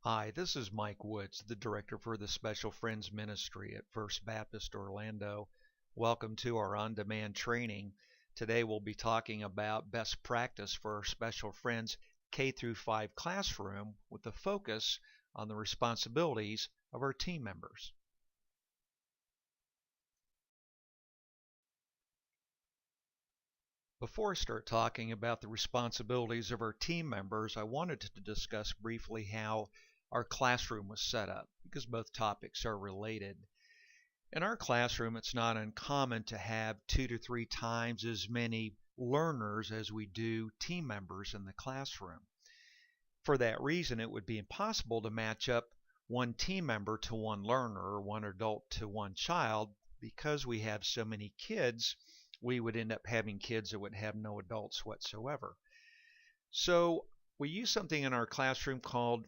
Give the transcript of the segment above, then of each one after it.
Hi, this is Mike Woods, the Director for the Special Friends Ministry at First Baptist Orlando. Welcome to our on-demand training. Today we'll be talking about best practice for our Special Friends K through 5 classroom with a focus on the responsibilities of our team members. Before I start talking about the responsibilities of our team members, I wanted to discuss briefly how our classroom was set up because both topics are related. In our classroom, it's not uncommon to have 2 to 3 times as many learners as we do team members in the classroom. For that reason, it would be impossible to match up one team member to one learner or one adult to one child. Because we have so many kids, we would end up having kids that would have no adults whatsoever. So we use something in our classroom called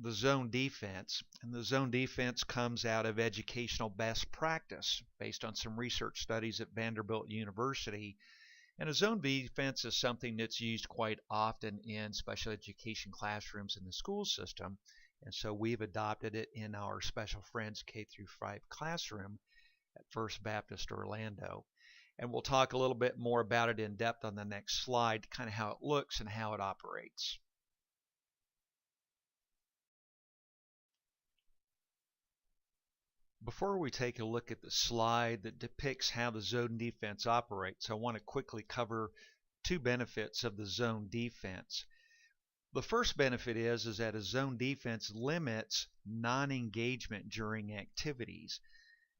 the zone defense, and the zone defense comes out of educational best practice based on some research studies at Vanderbilt University. And a zone defense is something that's used quite often in special education classrooms in the school system, and so we've adopted it in our Special Friends K through 5 classroom at First Baptist Orlando. And we'll talk a little bit more about it in depth on the next slide, kind of how it looks and how it operates. Before we take a look at the slide that depicts how the zone defense operates, I want to quickly cover two benefits of the zone defense. The first benefit is that a zone defense limits non-engagement during activities.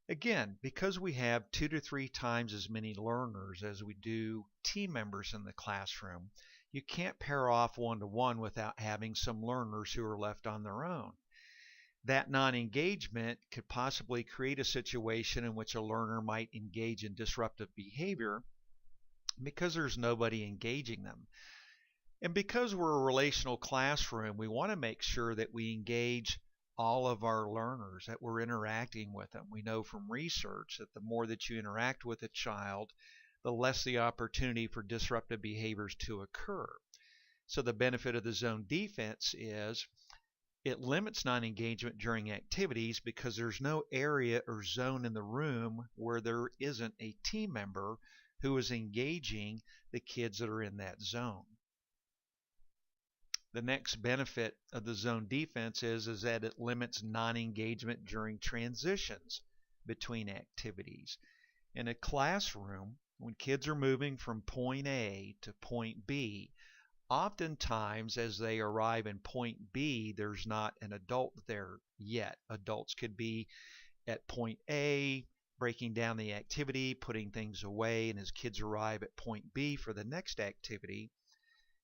Again, because we have 2 to 3 times as many learners as we do team members in the classroom, you can't pair off one-to-one without having some learners who are left on their own. That non-engagement could possibly create a situation in which a learner might engage in disruptive behavior because there's nobody engaging them. And because we're a relational classroom, we want to make sure that we engage all of our learners, that we're interacting with them. We know from research that the more that you interact with a child, the less the opportunity for disruptive behaviors to occur. So the benefit of the zone defense is it limits non-engagement during activities because there's no area or zone in the room where there isn't a team member who is engaging the kids that are in that zone. The next benefit of the zone defense is that it limits non-engagement during transitions between activities. In a classroom, when kids are moving from point A to point B, oftentimes as they arrive in point B, there's not an adult there yet. Adults could be at point A, breaking down the activity, putting things away, and as kids arrive at point B for the next activity,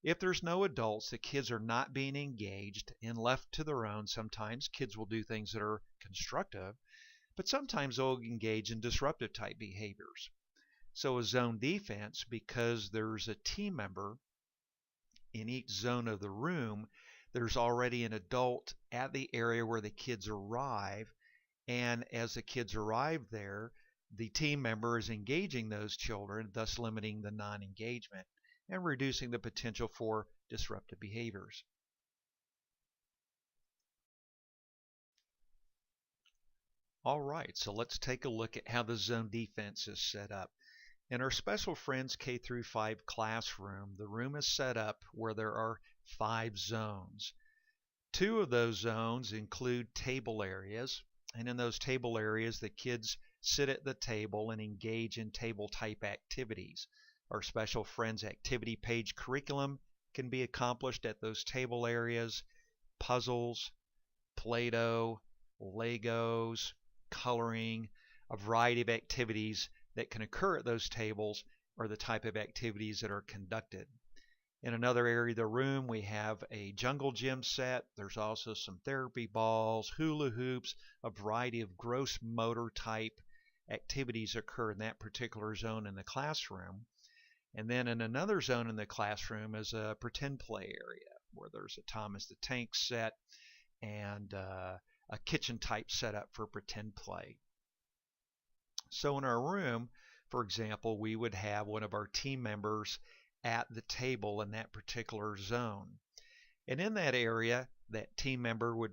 if there's no adults, the kids are not being engaged and left to their own. Sometimes kids will do things that are constructive, but sometimes they'll engage in disruptive type behaviors. So a zone defense, because there's a team member in each zone of the room, there's already an adult at the area where the kids arrive, and as the kids arrive there, the team member is engaging those children, thus limiting the non-engagement and reducing the potential for disruptive behaviors. All right, so let's take a look at how the zone defense is set up. In our Special Friends K through 5 classroom, the room is set up where there are 5 zones. 2 of those zones include table areas, and in those table areas, the kids sit at the table and engage in table type activities. Our Special Friends activity page curriculum can be accomplished at those table areas. Puzzles, Play-Doh, Legos, coloring, a variety of activities that can occur at those tables are the type of activities that are conducted. In another area of the room, we have a jungle gym set. There's also some therapy balls, hula hoops, a variety of gross motor type activities occur in that particular zone in the classroom. And then in another zone in the classroom is a pretend play area where there's a Thomas the Tank set and a kitchen type setup for pretend play. So in our room, for example, we would have one of our team members at the table in that particular zone. And in that area, That team member would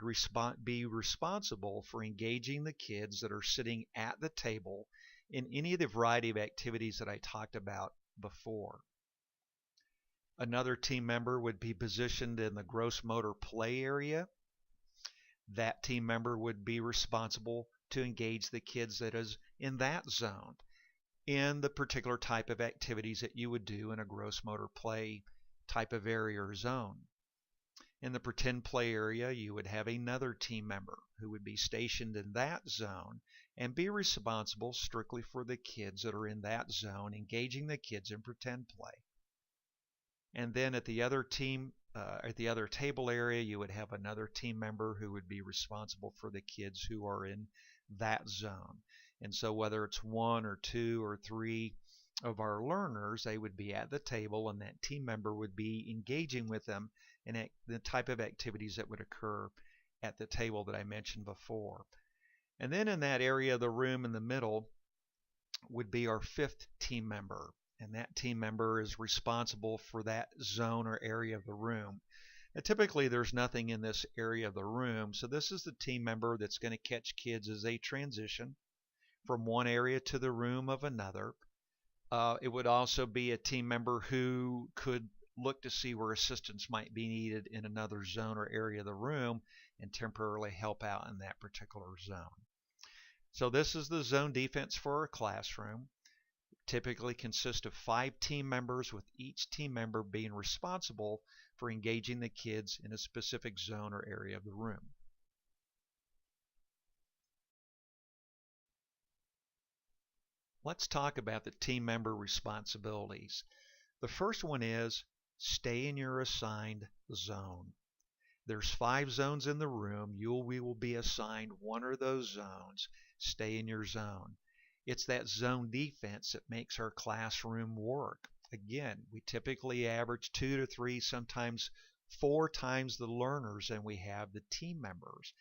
be responsible for engaging the kids that are sitting at the table in any of the variety of activities that I talked about before. Another team member would be positioned in the gross motor play area. That team member would be responsible to engage the kids that is in that zone in the particular type of activities that you would do in a gross motor play type of area or zone. In the pretend play area, you would have another team member who would be stationed in that zone and be responsible strictly for the kids that are in that zone, engaging the kids in pretend play. And then at the other table area, you would have another team member who would be responsible for the kids who are in that zone. And so whether it's one or two or three of our learners, they would be at the table, and that team member would be engaging with them in the type of activities that would occur at the table that I mentioned before. And then in that area of the room in the middle would be our fifth team member, and that team member is responsible for that zone or area of the room. Now, typically there's nothing in this area of the room, so this is the team member that's going to catch kids as they transition from one area to the room of another. It would also be a team member who could look to see where assistance might be needed in another zone or area of the room and temporarily help out in that particular zone. So this is the zone defense for our classroom. It typically consists of 5 team members, with each team member being responsible for engaging the kids in a specific zone or area of the room. Let's talk about the team member responsibilities. The first one is stay in your assigned zone. There's 5 zones in the room. We will be assigned one of those zones. Stay in your zone. It's that zone defense that makes our classroom work. Again, we typically average 2 to 3, sometimes 4 times the learners than we have the team members.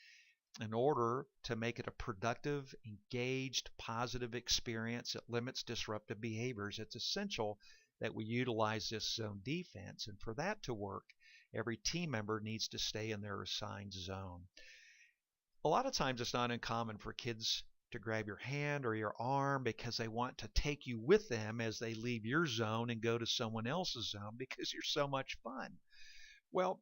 In order to make it a productive, engaged, positive experience that limits disruptive behaviors, it's essential that we utilize this zone defense. And for that to work, every team member needs to stay in their assigned zone. A lot of times it's not uncommon for kids to grab your hand or your arm because they want to take you with them as they leave your zone and go to someone else's zone because you're so much fun. Well,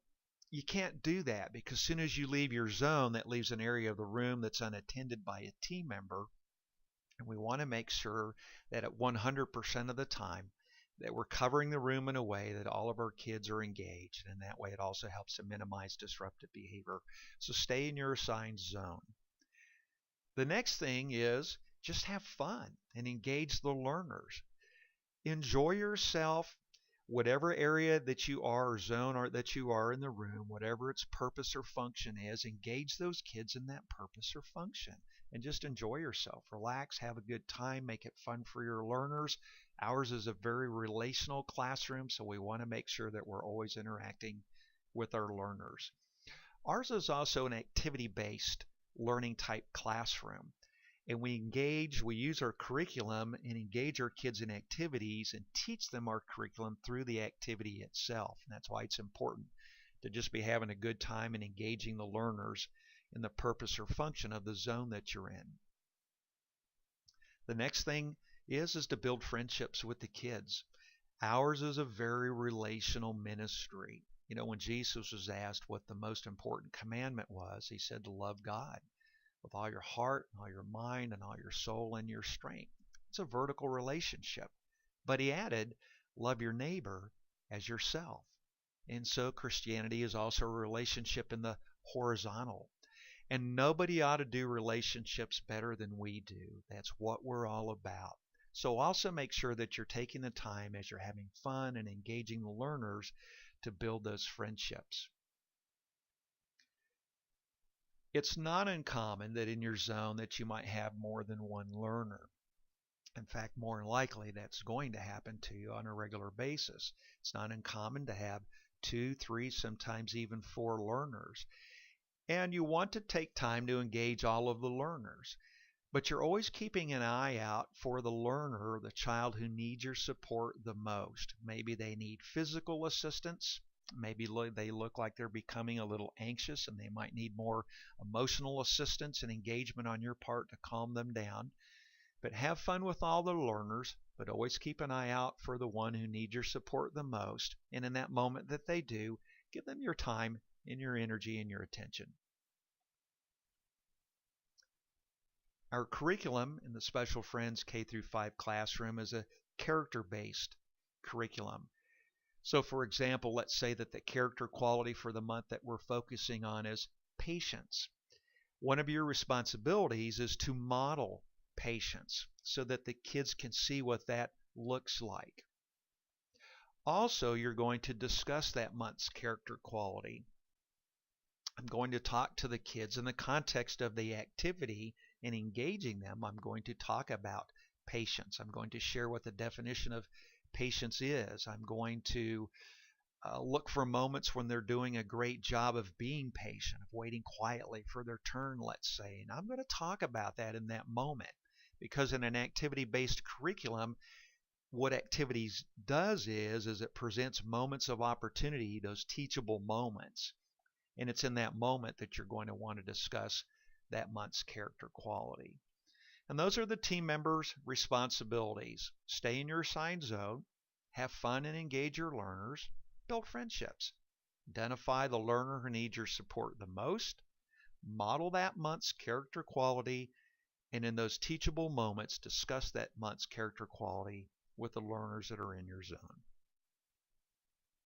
you can't do that, because as soon as you leave your zone, that leaves an area of the room that's unattended by a team member. And we want to make sure that at 100% of the time that we're covering the room in a way that all of our kids are engaged. And that way it also helps to minimize disruptive behavior. So stay in your assigned zone. The next thing is just have fun and engage the learners. Enjoy yourself. Whatever area that you are or zone or that you are in the room, whatever its purpose or function is, engage those kids in that purpose or function and just enjoy yourself. Relax, have a good time, make it fun for your learners. Ours is a very relational classroom, so we want to make sure that we're always interacting with our learners. Ours is also an activity-based learning type classroom. And we use our curriculum and engage our kids in activities and teach them our curriculum through the activity itself. And that's why it's important to just be having a good time and engaging the learners in the purpose or function of the zone that you're in. The next thing is to build friendships with the kids. Ours is a very relational ministry. You know, when Jesus was asked what the most important commandment was, he said to love God with all your heart, and all your mind, and all your soul, and your strength. It's a vertical relationship. But he added, love your neighbor as yourself. And so Christianity is also a relationship in the horizontal. And nobody ought to do relationships better than we do. That's what we're all about. So also make sure that you're taking the time as you're having fun and engaging the learners to build those friendships. It's not uncommon that in your zone that you might have more than one learner. In fact, more than likely that's going to happen to you on a regular basis. It's not uncommon to have 2, 3, sometimes even 4 learners. And you want to take time to engage all of the learners. But you're always keeping an eye out for the learner or the child who needs your support the most. Maybe they need physical assistance. Maybe they look like they're becoming a little anxious and they might need more emotional assistance and engagement on your part to calm them down. But have fun with all the learners, but always keep an eye out for the one who needs your support the most. And in that moment that they do, give them your time and your energy and your attention. Our curriculum in the Special Friends K through 5 classroom is a character-based curriculum. So for example, let's say that the character quality for the month that we're focusing on is patience. One of your responsibilities is to model patience so that the kids can see what that looks like. Also, you're going to discuss that month's character quality. I'm going to talk to the kids in the context of the activity and engaging them. I'm going to talk about patience. I'm going to share what the definition of patience is. I'm going to look for moments when they're doing a great job of being patient, of waiting quietly for their turn, let's say. And I'm going to talk about that in that moment, because in an activity-based curriculum, what activities does is it presents moments of opportunity, those teachable moments. And it's in that moment that you're going to want to discuss that month's character quality. And those are the team members' responsibilities. Stay in your assigned zone, have fun and engage your learners, build friendships, identify the learner who needs your support the most, model that month's character quality, and in those teachable moments, discuss that month's character quality with the learners that are in your zone.